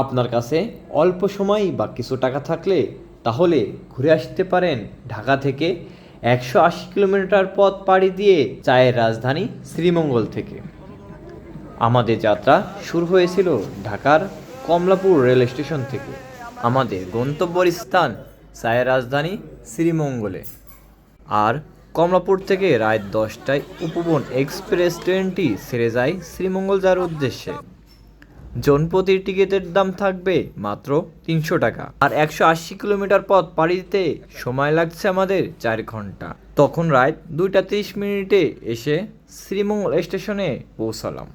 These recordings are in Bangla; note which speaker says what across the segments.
Speaker 1: আপনার কাছে অল্প সময় বা কিছু টাকা থাকলে তাহলে ঘুরে আসতে পারেন ঢাকা থেকে 180 কিলোমিটার পথ পাড়ি দিয়ে চায়ের রাজধানী শ্রীমঙ্গল থেকে। আমাদের যাত্রা শুরু হয়েছিল ঢাকার কমলাপুর রেল স্টেশন থেকে। আমাদের গন্তব্যের স্থান চায়ের রাজধানী শ্রীমঙ্গলে। আর কমলাপুর থেকে রাত 10টায় উপবন এক্সপ্রেস ট্রেনটি ছেড়ে যায় শ্রীমঙ্গল যাওয়ার উদ্দেশ্যে। জনপ্রতি টিকিটের দাম থাকবে মাত্র 300 টাকা। আর 180 কিলোমিটার পথ পাড়ি দিতে সময় লাগছে আমাদের 4 ঘন্টা। তখন রাত 2টা 30 মিনিটে এসে শ্রীমঙ্গল স্টেশনে পৌঁছালাম।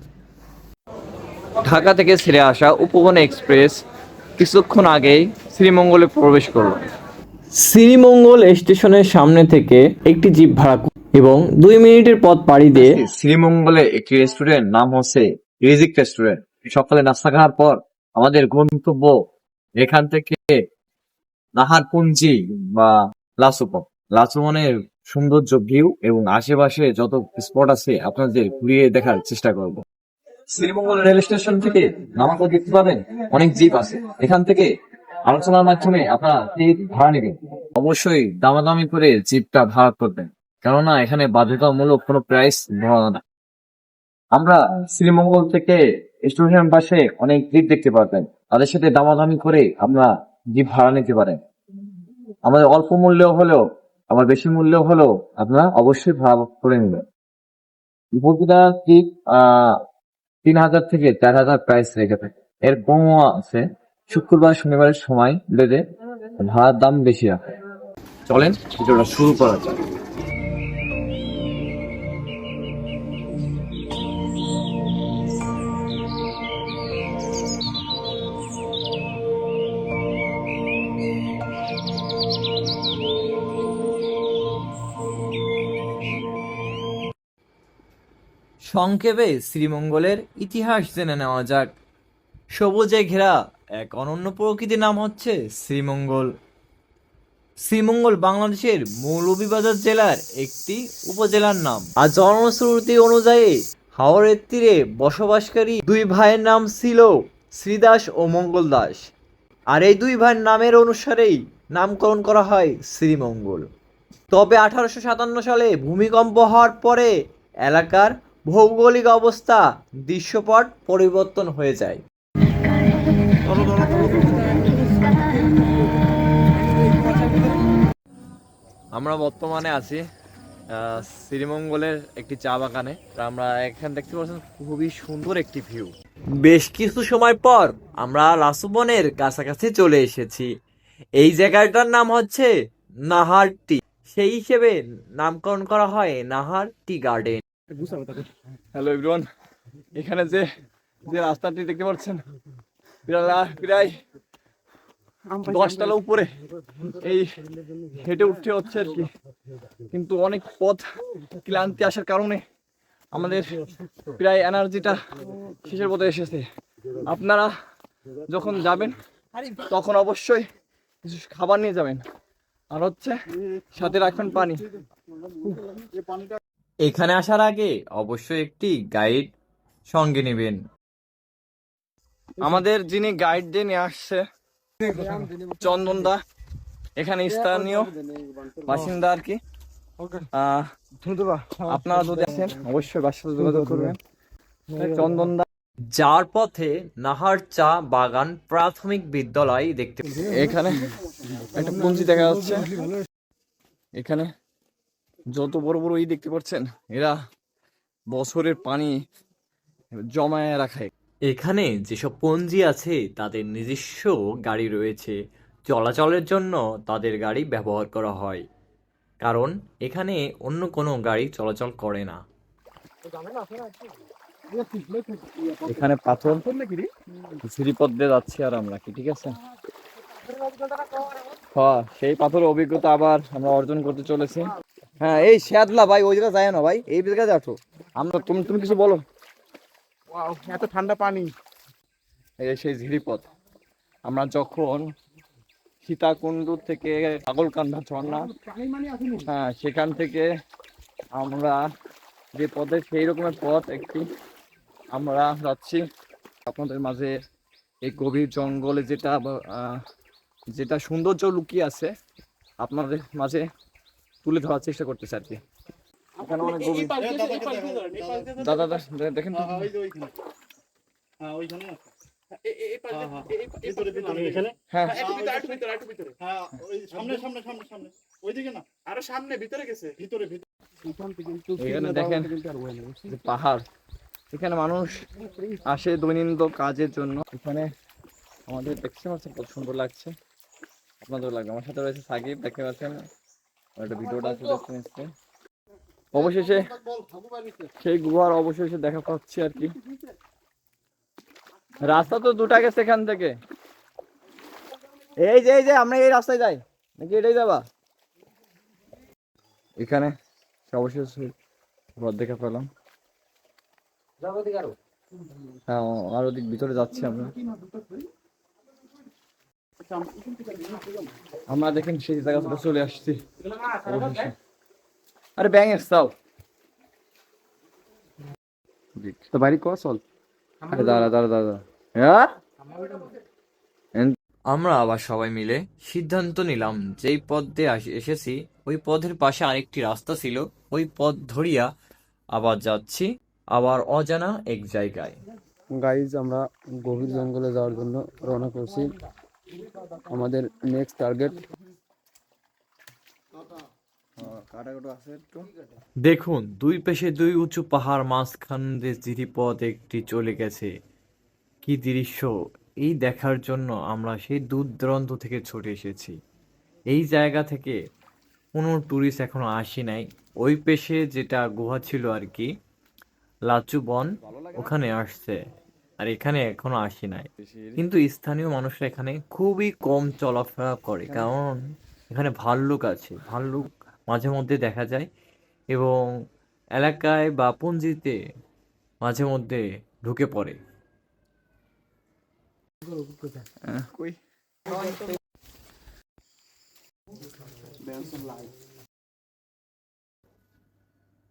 Speaker 1: ঢাকা থেকে ছেড়ে আসা উপবন এক্সপ্রেস কিছুক্ষণ আগেই শ্রীমঙ্গলে প্রবেশ করল। শ্রীমঙ্গল স্টেশনের সামনে থেকে একটি জিপ ভাড়া এবং 2 মিনিটের পথ পাড়ি দিয়ে শ্রীমঙ্গলে একটি রেস্টুরেন্ট, নাম হচ্ছে রিজিক রেস্টুরেন্ট। সকালে নাস্তা খাওয়ার পর আমাদের গন্তব্য এখান থেকে নাহারপুঞ্জি বা লাচুপন। লাচুপনের সৌন্দর্য ভিউ এবং আশেপাশে যত স্পট আছে আপনাদের ঘুরিয়ে দেখার চেষ্টা করব। শ্রীমঙ্গল রেল স্টেশন থেকে নামার পর দেখতে পাবেন অনেক জিপ আছে। এখান থেকে আলোচনার মাধ্যমে আপনারা জিপ ভাড়া নেবেন। অবশ্যই দামাদামি করে জিপটা ভাড়া করবেন, কেননা এখানে বাধ্যতামূলক কোনো প্রাইস ধরা না। আমরা শ্রীমঙ্গল থেকে স্টেশন পাশে অনেক জিপ দেখতে পারবেন, তাদের সাথে দামাদামি করে আমরা জিপ ভাড়া নিতে পারেন। আমাদের অল্প মূল্য হলেও, আমার বেশি মূল্য হলেও আপনারা অবশ্যই ভাড়া করে নেবেন। প্রতিটা জিপ 3000 থেকে 4000 প্রাইস রেখে থাকে, এর কমও আছে। শুক্রবার শনিবারের সময় বেঁধে ভাড়ার দাম বেশি রাখে। চলেন ভিডিওটা শুরু করা যাক। সংক্ষেপে শ্রীমঙ্গলের ইতিহাস জেনে নেওয়া যাক। সবুজে ঘেরা এক অনন্য প্রকৃতির নাম হচ্ছে শ্রীমঙ্গল। শ্রীমঙ্গল বাংলাদেশের মৌলভীবাজার জেলার একটি উপজেলার নাম। আর জনশ্রুতি অনুযায়ী হাওরের তীরে বসবাসকারী দুই ভাইয়ের নাম ছিল শ্রীদাস ও মঙ্গল দাস। আর এই দুই ভাইয়ের নামের অনুসারেই নামকরণ করা হয় শ্রীমঙ্গল। তবে 1857 সালে ভূমিকম্প হওয়ার পরে এলাকার ভৌগোলিক অবস্থা, দৃশ্যপট পরিবর্তন হয়ে যায়। আমরা বর্তমানে আছি শ্রীমঙ্গলের একটি চা বাগানে। আমরা এখানে দেখতে পাচ্ছি খুবই সুন্দর একটি ভিউ। বেশ কিছু সময় পর আমরা লাচুবনের কাছাকাছি চলে এসেছি। এই জায়গাটার নাম হচ্ছে নাহার টি, সেই হিসেবে নামকরণ করা হয় Nahar tea garden. Hello everyone, এখানে যে যে রাস্তাটি দেখতে পাচ্ছেন প্রায় 10 তলা উপরে এই হেঁটে উঠতে হচ্ছে আর কি। কিন্তু অনেক পথ ক্লান্তি আসার কারণে আমাদের প্রায় এনার্জিটা শেষের পথে এসেছে। আপনারা যখন যাবেন তখন অবশ্যই কিছু খাবার নিয়ে যাবেন, আর হচ্ছে সাথে রাখবেন পানি। এখানে আসার আগে অবশ্যই একটি গাইড সঙ্গে নেবেন। আমাদের যিনি গাইড দিয়ে নিয়ে আসছে চন্দন দা, এখানে স্থানীয় বাসিন্দা আর কি। আপনারা যদি আছেন অবশ্যই বাসার সাথে যোগাযোগ করবেন। চন্দন দা যার পথে নাহার চা বাগান প্রাথমিক বিদ্যালয় দেখতে। এখানে একটা পুঞ্জি দেখা যাচ্ছে। এখানে যত বড় বড় দেখতে পাচ্ছেন, এরা বছরের পানি জমায় রাখায়। এখানে যেসব পঞ্জি আছে তাদের নিজস্ব গাড়ি রয়েছে, চলাচলের জন্য তাদের গাড়ি ব্যবহার করা হয়, কারণ এখানে অন্য কোনো গাড়ি চলাচল করে না। এখানে পাথর সিঁড়িপথ দিয়ে যাচ্ছি আর আমরা কি, ঠিক আছে? হ্যাঁ, সেই পাথরের অভিজ্ঞতা আবার আমরা অর্জন করতে চলেছি। হ্যাঁ, এই শ্যাদলা ভাই ওই জায়গায় যায় না ভাই, এই জায়গায় যাচ্ছ আমরা। তুমি কিছু বলো। এত ঠান্ডা পানি। এই সেই ঝিরিপথ। আমরা যখন সীতাকুণ্ড থেকে পাগলকান্দা ঝর্ণা, হ্যাঁ সেখান থেকে আমরা যে পথে, সেই রকমের পথ একটি আমরা যাচ্ছি আপনাদের মাঝে
Speaker 2: এই গভীর জঙ্গলে যেটা সৌন্দর্য লুকিয়ে আছে আপনাদের মাঝে তুলে ধরার চেষ্টা করতেছে আর কি। এখানে অনেক গভীর। দাদা দেখেন তো। হ্যাঁ এখানে দেখেন যে পাহাড়, এখানে মানুষ আসে দৈনন্দিন কাজের জন্য। এখানে আমাদের দেখতে পাচ্ছেন কত সুন্দর লাগছে, আপনাদের লাগবে। আমার সাথে রয়েছে সাকিব, দেখতে পাচ্ছেন একটা ভিডিওটা চলে। অবশেষে সেই গুহার অবশেষে দেখা পাচ্ছি আর কি। রাস্তা তো দুটা গেছে এখান থেকে। এই যে আমরা এই রাস্তায় যাই নাকি এটাই যাবা? এখানে অবশেষে ঘর দেখে পেলাম। হ্যাঁ আর ওদিক ভিতরে যাচ্ছি আমরা দেখেন সেই জায়গাটা চলে আসছি অবশেষে। আরে ব্যাং এসছাও তো বাড়ি কো চল। আরে দাঁড়া হ্যাঁ।
Speaker 1: আমরা আবার সবাই মিলে সিদ্ধান্ত নিলাম যেই পথ দিয়ে এসেছি ওই পথের পাশে আরেকটি রাস্তা ছিল, ওই পথ ধরিয়া আবার যাচ্ছি আবার অজানা এক জায়গায়।
Speaker 3: গাইজ আমরা গভীর জঙ্গলে যাওয়ার জন্য রওনা করছি। আমাদের নেক্সট টার্গেট
Speaker 1: দেখুন দুই পাশে দুই উঁচু পাহাড়, মাঝখান দিয়ে জিরিপথ একটি চলে গেছে। কি দৃশ্য! এই দেখার জন্য আমরা সেই দূর দূরান্ত থেকে ছুটে এসেছি। এই জায়গা থেকে কোনো ট্যুরিস্ট এখনো আসি নাই। ওই পেশে যেটা গুহা ছিল আর কি, লাচু বন, ওখানে আসছে, আর এখানে এখনো আসি নাই। কিন্তু স্থানীয় মানুষরা এখানে খুবই কম চলাফেরা করে, কারণ এখানে ভাল্লুক আছে। ভাল্লুক মাঝে মধ্যে দেখা যায় এবং এলাকায় বা পঞ্জিতে মাঝে মধ্যে ঢুকে পড়ে।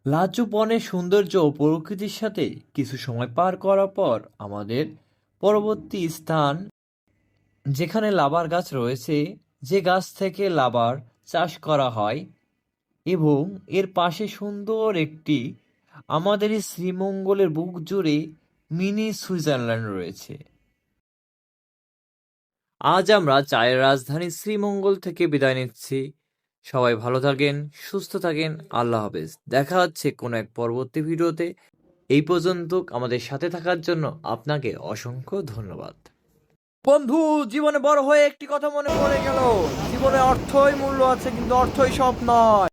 Speaker 1: লাচু বনের সৌন্দর্য ও প্রকৃতির সাথে কিছু সময় পার করার পর আমাদের পরবর্তী স্থান, যেখানে লাবার গাছ রয়েছে, যে গাছ থেকে লাবার চাষ করা হয়, এবং এর পাশে সুন্দর একটি আমাদের এই শ্রীমঙ্গলের বুক জুড়ে মিনি সুইজারল্যান্ড রয়েছে। আজ আমরা চায়ের রাজধানী শ্রীমঙ্গল থেকে বিদায় নিচ্ছি। সবাই ভালো থাকেন, সুস্থ থাকেন, আল্লাহ হাফেজ। দেখা হচ্ছে কোনো এক পরবর্তী ভিডিওতে। এই পর্যন্ত আমাদের সাথে থাকার জন্য আপনাকে অসংখ্য ধন্যবাদ। বন্ধু, জীবনে বড় হয়ে একটি কথা মনে পড়ে গেল, জীবনে অর্থই মূল্য আছে কিন্তু অর্থই সব নয়।